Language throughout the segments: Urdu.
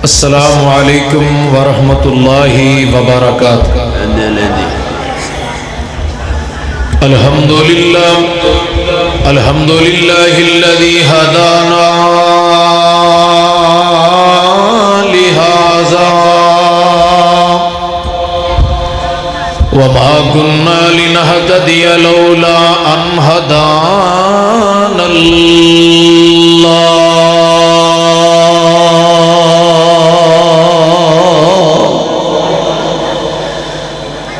السلام علیکم ورحمۃ اللہ وبرکاتہ۔ الحمد للہ الذی ہدانا لہذا وما كنا لنهتدي لولا ان هدانا اللہ۔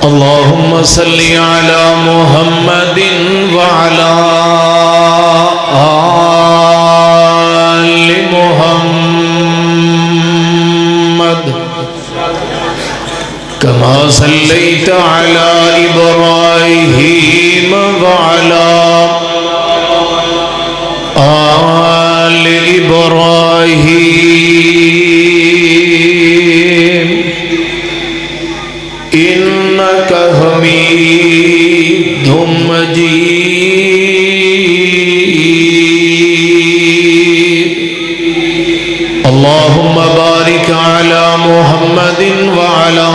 اللهم صل على محمد وعلى آل محمد كما صليت على إبراهيم وعلى آل إبراهيم إنك حميد مجيد۔ اللهم بارك على محمد وعلى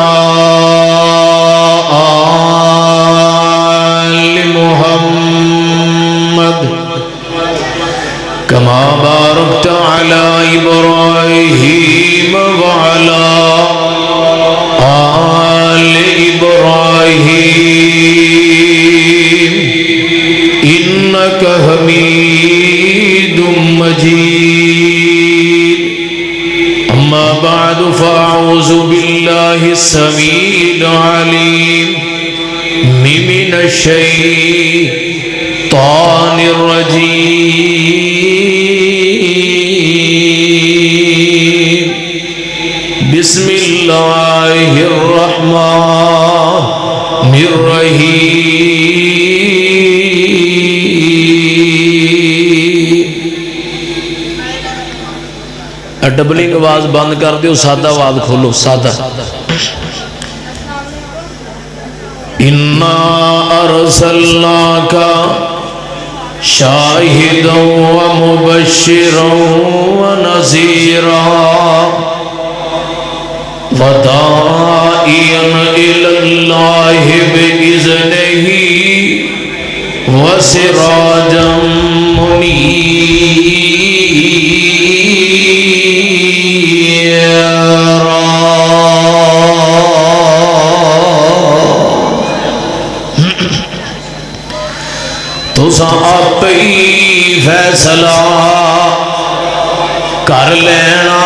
آل محمد كما باركت على إبراهيم وعلى آل إبراهيم إنك حميد مجيد۔ أما بعد فأعوذ بالله السميع العليم من الشيطان الرجيم۔ بسم اللہ الرحمن الرحیم۔ ڈبلنگ آواز بند کر دیو، سادہ آواز کھولو، سادہ۔ انا ارسلناک شاہدا ومبشرا ونذیرا وداعیا الی اللہ بإذنہ وسراجا منیرا۔ تساں آپ ہی فیصلہ کر لینا،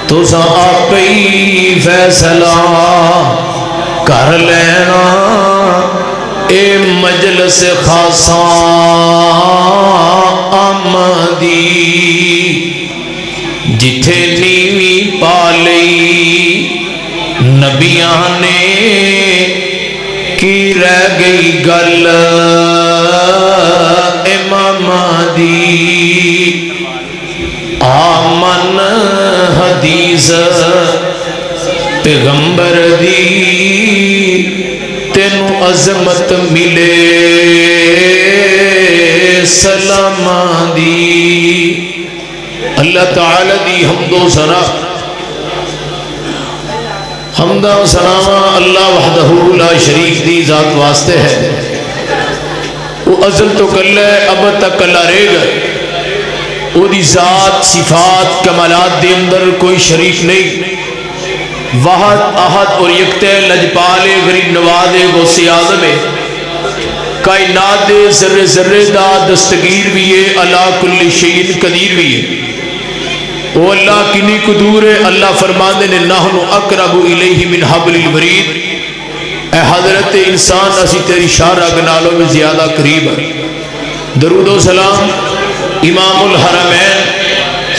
تساں آپ ہی فیصلہ کر لینا، اے مجلس خاصا آمدی، جتھے نیوی پا لئی نبیاں نے کی رہ گئی گل امام دی۔ آمن حدیث پیغمبر دی، تینو عظمت ملے سلام دی۔ اللہ تعالی دی حمد و ثنا، حمد و ثنا اللہ وحدہ لا شریک دی ذات واسطے ہے۔ وہ ازل تو کل ہے، اب تک اللہ رہے گا۔ وہ دی ذات صفات کمالات دے اندر کوئی شریک نہیں۔ واحد احد اور یکتے لجپال غریب نواز غوث اعظم ہے، کائنات دے ذرے ذرے دا دستگیر بھی ہے، اللہ کل شیء قدیر بھی ہے۔ وہ اللہ کنی کو دور ہے، اللہ فرماندے نے نحن اقرب الیہ من حبل الورید۔ اے حضرت انسان اسی تیری شارہ گنالوں میں زیادہ قریب ہے۔ درود و سلام امام الحرمین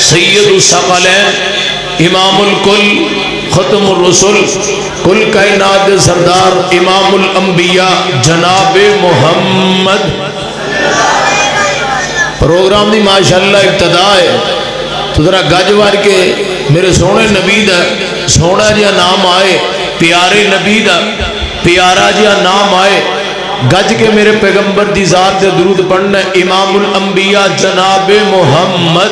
سید الثقلین امام الکل ختم الرسل کل کائنات سردار امام الانبیاء جناب محمد۔ پروگرام دی ماشاءاللہ ابتدا ہے، تو ذرا گج وار کے میرے سونے نبی دا سونا جہا نام آئے، پیارے نبی دا پیارا جہا نام آئے، گج کے میرے پیغمبر دی ذات دے درود پڑھنا امام الانبیاء جناب محمد۔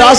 10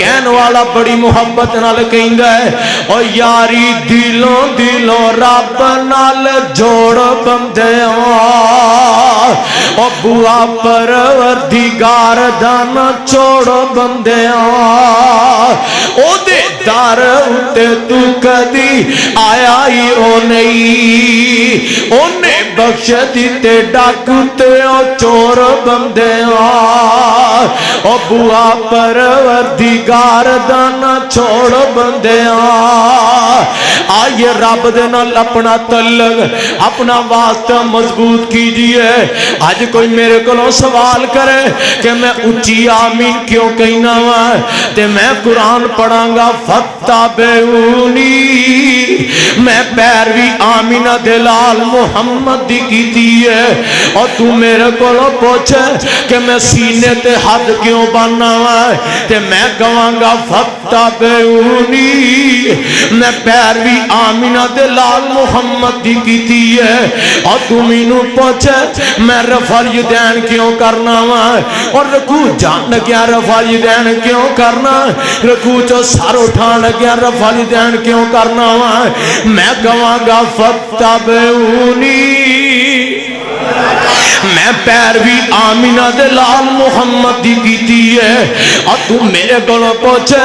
کہن والا بڑی محبت نال کہندا ہے او یاری دلوں دلوں رب نال جوڑ بندیاں او بوا پروردگار دا نہ چھوڑ بندیاں او دے در اُتے تو کدی آیا ہی او نہیں اونے بخش دیتے ڈاکو تے او چور بندیاں او بوا پروردگار دا نہ چھوڑ بندیاں آئیے رب دے نال اپنا تعلق اپنا واسطہ مضبوط کیجئے آج کوئی میرے کو سوال کرے کہ میں اچھی آمین کیوں کہنا ہوا تے میں قرآن پڑھاں گا فتابعونی میں پیروی آمینہ دلال محمد دی کیتی ہے اور تو میرے کو پوچھے کہ میں سینے تے حد کیوں بننا ہوا تے میں کہاں گا فتابعونی میں پیروی آمینہ دلال محمد دی کیتی ہے اور تو مینوں پوچھے میں رفع الیدین کیوں کرنا ہوا اور رکوع جان گیا رفع الیدین کیوں کرنا رکوع چو سر اٹھان گیا رفع الیدین کیوں کرنا ہوا میں کہاں گا فتابعونی میں پیروی آمینہ دلال محمد دی کیتی ہے اور تو میرے گلوں پوچھے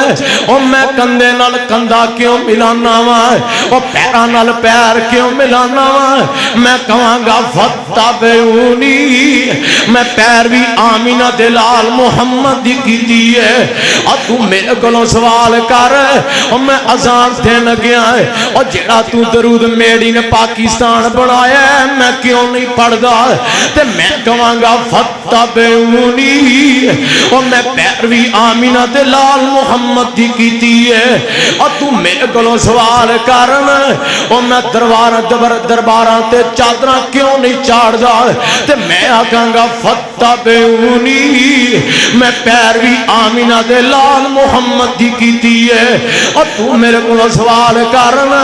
اور میں کندے نال کندہ کیوں ملانا ہوا اور پیرا نال پیر کیوں ملانا ہوا میں کہاں گا فتابعونی میں پیروی آمینہ دلال محمد دی کیتی ہے اور تو میرے گلوں سوال کر اور میں اذان دین گیا ہے اور جڑا تو درود میڈی نے پاکستان بنایا ہے میں کیوں نہیں پڑھ دا تے میں کہاں گا فتابعونی اور میں پیروی آمینہ دلال محمد دی کیتی ہے اور تو میرے گلوں سوال کرنا اور میں درباراں تے چادراں کیوں نہیں چاڑ دا تے میں کہاں گا فتابعونی میں پیروی آمینہ دلال محمد دی کیتی ہے اور تو میرے گلوں سوال کرنا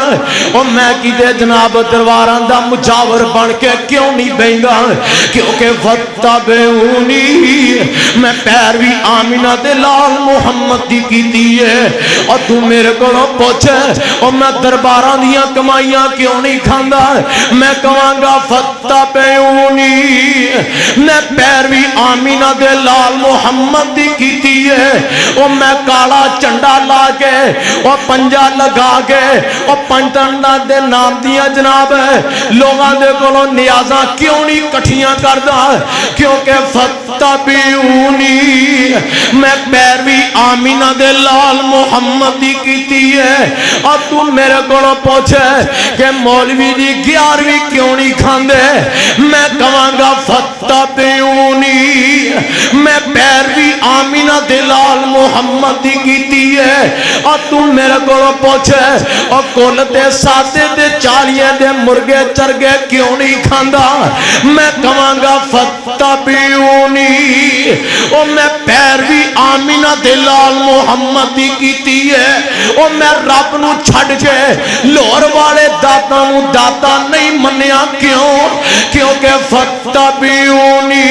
اور میں کی دے جناب درباراں دا مجاور بن کے کیوں نہیں بینگا کیونکہ فتابعونی میں پیروی آمینہ دلال محمد دی کیتی ہے اور تو میرے کو پوچھے اور میں درباراں دیاں کمائیاں کیوں نہیں کھاندا میں کہاں گا فتابعونی میں پیروی آمینہ دلال محمد دی کیتی ہے اور میں کالا چنڈا لا کے اور پنجا لگا کے اور پنجتنڈا دے نام دیا جناب ہے لوگاں دے کو نیازاں کیوں نہیں کٹھیاں کردہ کیونکہ فتابعونی میں پیروی آمینہ دلال محمد دی کیتی ہے اور تو میرے کو پوچھے کہ مولوی دی 11ویں کیوں نہیں کھاندے میں کہاں گا فتابعونی میں پیروی آمینہ دلال محمد دی کیتی ہے اور تو میرے کو پوچھے اور کولتے ساتے دے چالیے دے مرگے چرگے کیوں نہیں کھاندا میں کہاں گا فتابعونی اور میں پیروی آمینہ دلال محمد دی کیتی ہے اور میں رب نو چھڑ کے لور والے داتا نو داتا نہیں منیا کیوں کیونکہ فتابعونی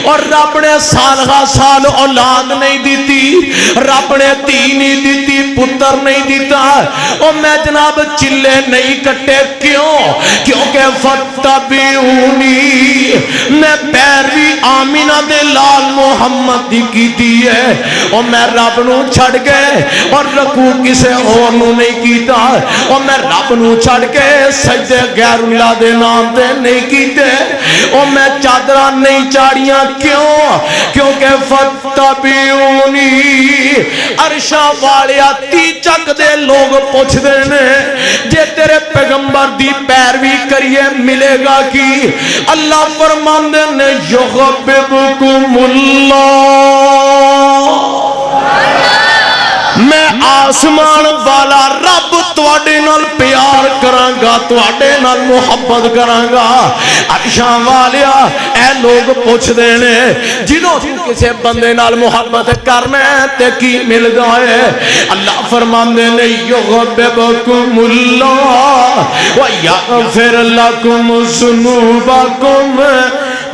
اور رب نے سالہ سال اولاد نہیں دیتی رب نے تی نہیں دیتی پتر نہیں دیتا اور میں جناب چلے نہیں کٹے کیوں کیونکہ فتابعونی میں پیروی آمینہ دلال محمد دی کیتی ہے اور میں رب نو چھڑ گئے اور رکوع کسے اور نو نہیں کیتا اور میں رب نو چھڑ کے سجدے غیر اللہ دے نام دے نہیں کیتے اور میں چادرہ نہیں چاڑیاں کیوں کیونکہ فتابعونی عرشہ والیا تی چک دے لوگ پوچھ دینے جے تیرے پیغمبر دی پیروی کریے ملے گا کی اللہ فرماندے نے یغببکم اللہ میں آسمان والا رب تواڈے نال پیار کراں گا تواڈے نال محبت کراں گا عرشاں والیا اے لوگ پوچھ دینے جنہوں کسے بندے نال محبت کرنا تے کی ملدا ہے اللہ فرماندے نے یغببکم اللہ ویغفر لکم ذنوبکم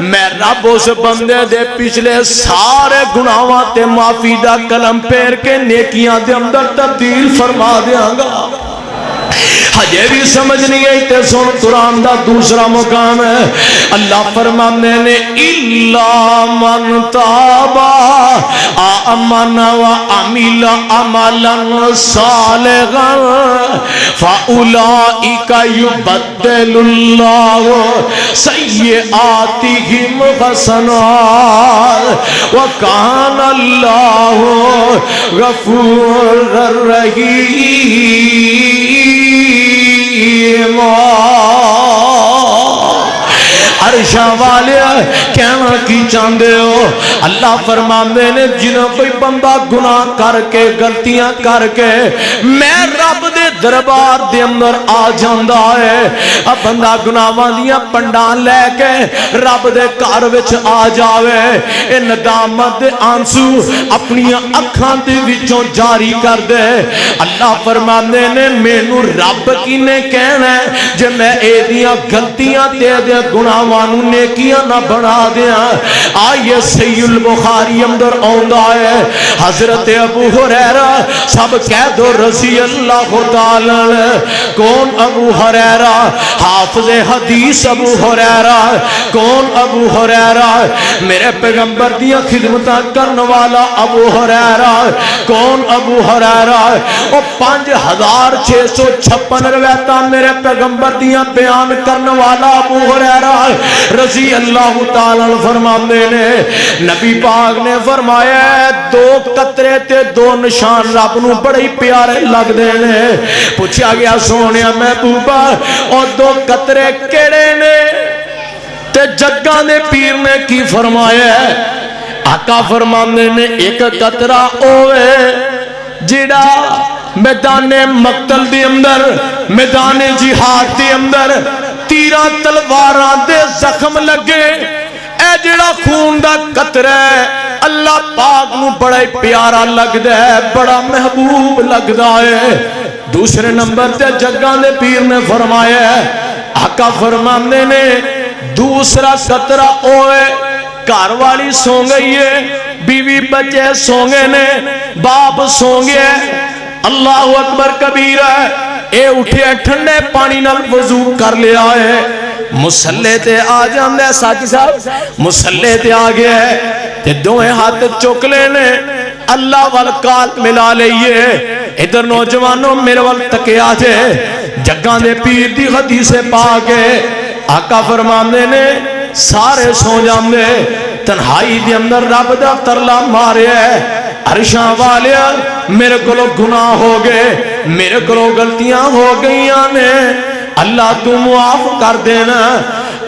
میں رب اس بندے دے پچھلے سارے گناہاں تے معافی دا کلم پھیر کے نیکیاں دے اندر تبدیل فرما دیاں گا ہجے بھی سمجھ نہیں آئی تے سن قرآن دا دوسرا مقام ہے اللہ فرمانے نے اِلَّا مَنْ تَابَ آمَنَ وَعَمِلَ عَمَلًا صَالِحًا فَأُولَئِكَ يُبَدِّلُ اللَّهُ سَيِّئَاتِهِمْ حَسَنَاتٍ وَكَانَ اللَّهُ غَفُورًا رَحِيمًا عرشاں والے کہنا کی چاہتے ہو اللہ فرماندے نے جنہوں کوئی بندہ گناہ کر کے غلطیاں کر کے میں رب دے دربار دے اندر آ جاندا ہے اب بندہ گناہاں دیاں پنڈاں لے کے رب دے گھر وچ آ جاوے اے ندامت دے آنسو اپنی اکھاں دے وچوں جاری کر دے اللہ فرماندے نے مینوں رب کینے کہنا ہے جے میں اے دیاں غلطیاں تے دے گناہ وانو نیکیاں نہ بنا دیا آئیے صحیح البخاری اندر آندا ہے حضرت ابو ہریرہ سب کہہ دو رضی اللہ تعالی کون ابو ہریرہ حافظ حدیث ابو ہریرہ کون ابو ہریرہ میرے پیغمبر دیا خدمتاں کرنے والا ابو ہریرہ کون ابو ہریرہ وہ 5656 روایتاں میرے پیغمبر دیا بیان کرنے والا ابو ہریرہ رضی اللہ تعالیٰ فرماندے نے نبی پاک نے فرمایا دو قطرے تے دو نشان رب نو بڑے پیارے لگ دے نے پوچھا گیا سونے محبوبہ اور دو قطرے کیڑے نے تے جگاں دے پیر نے کی فرمایا آقا فرماندے نے ایک قطرہ اوے جڑا میدان مقتل دے اندر میدان جہاد دے اندر تیران تلواراں دے زخم لگے اے جڑا خون دا قطرہ ہے اللہ پاک نو بڑا پیارا لگدا ہے بڑا محبوب لگدا ہے دوسرے نمبر تے جگاں دے پیر نے فرمایا ہے آقا فرماندے نے دوسرا قطرہ اوے گھر والی سو گئی ہے بیوی بچے سو گئے نے باپ سو گئے اللہ اکبر کبیرہ اے اٹھے ٹھنڈے پانی نال وضو کر لیا ہے مسلح تے آ جاندے ساجی صاحب مسلح تے آ گیا ہے تے دوہیں ہاتھ چک لینے اللہ والکال ملا لئیے ادھر نوجوانوں میرے والتکے آجے جگاں دے پیر دی حدیث پاک ہے آقا فرماندے نے سارے سو جاندے تنہائی دی اندر رب دا ترلا مارے ہے عرشاں والے میرے کو لوگ گناہ ہو گئے میرے کو لوگ غلطیاں ہو گئیاں نے اللہ تو معاف کر دینا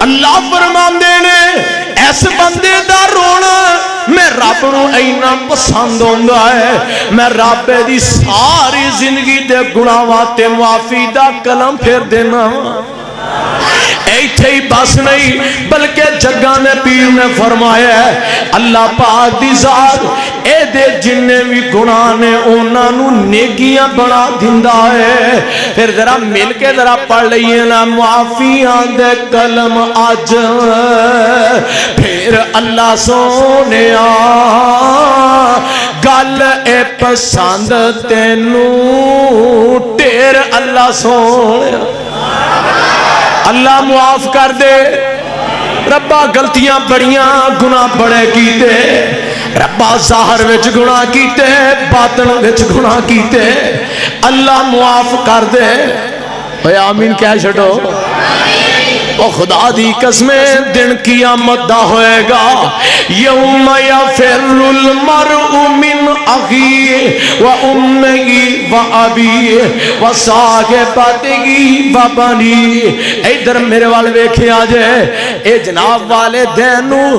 اللہ فرمان دینے ایسے بندے دا رونا میں رب نو اینا پسند ہوندہ ہے میں رب دی ساری زندگی دے گناہاں تے معافی دا کلم پھر دینا ایتھے ہی بس نہیں بلکہ جگہ نے پیر نے فرمایا ہے اللہ پاک دی ذات اے دے جننے بھی گناہ نے انہوں نیکیاں بنا دھندا ہے پھر ذرا مل کے ذرا پڑھ لئیے نا معافیاں دے کلم آج پھر اللہ سونے گل اے پسند تینو تیر اللہ سونے اللہ معاف کر دے ربا غلطیاں بڑیاں گناہ بڑے کیتے ربا ظاہر وچ گناہ کیتے باطن وچ گناہ کیتے اللہ معاف کر دے اے آمین کہہ چھڑو او خدا دی قسمیں دن قیامت دا ہوئے گا یوم یفر المرء من اخیہ و امہی و ابیہ و صاحبتہی و بنیہ ادھر میرے والے ویکھے آجے اے جناب والے دینو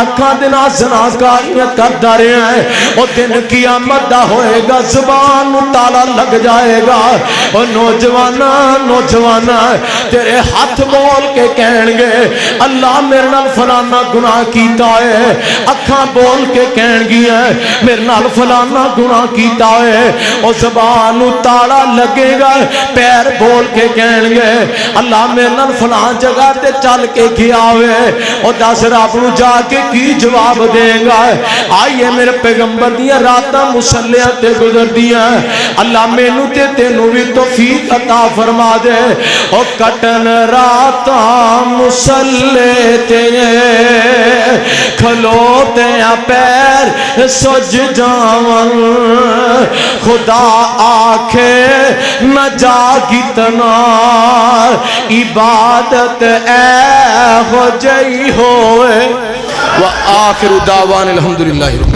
اکھاں دے نال زناکاریاں کردا رہیا ہے او دن قیامت دا ہوئے گا زبان نو تالا لگ جائے گا او نوجوانا نوجوانا تیرے ہاتھ بول کے کہن گے اللہ میرے نال فلانا گناہ کیتا ہے اکھاں بول کے کہن گیا میرے نال فلانا گناہ کیتا ہے او زبان نو تالا لگے گا پیر بول کے کہن گے اللہ میرے نال فلان جگہ تے چل کے گیا ہوئے او دس رب نو جا کے کی جواب دے گا آئیے میرے پیغمبر دیا راتاں مسلیاں تے گزر دیا اللہ مینوں تے تینوں بھی توفیق عطا فرما دے او کٹن راتاں مسلے تے کھلوتے ہیں پیر سج جاون خدا آکھے نہ جاگی تنا عبادت اے ہو جئی ہوئے وآخر دعوان الحمدللہ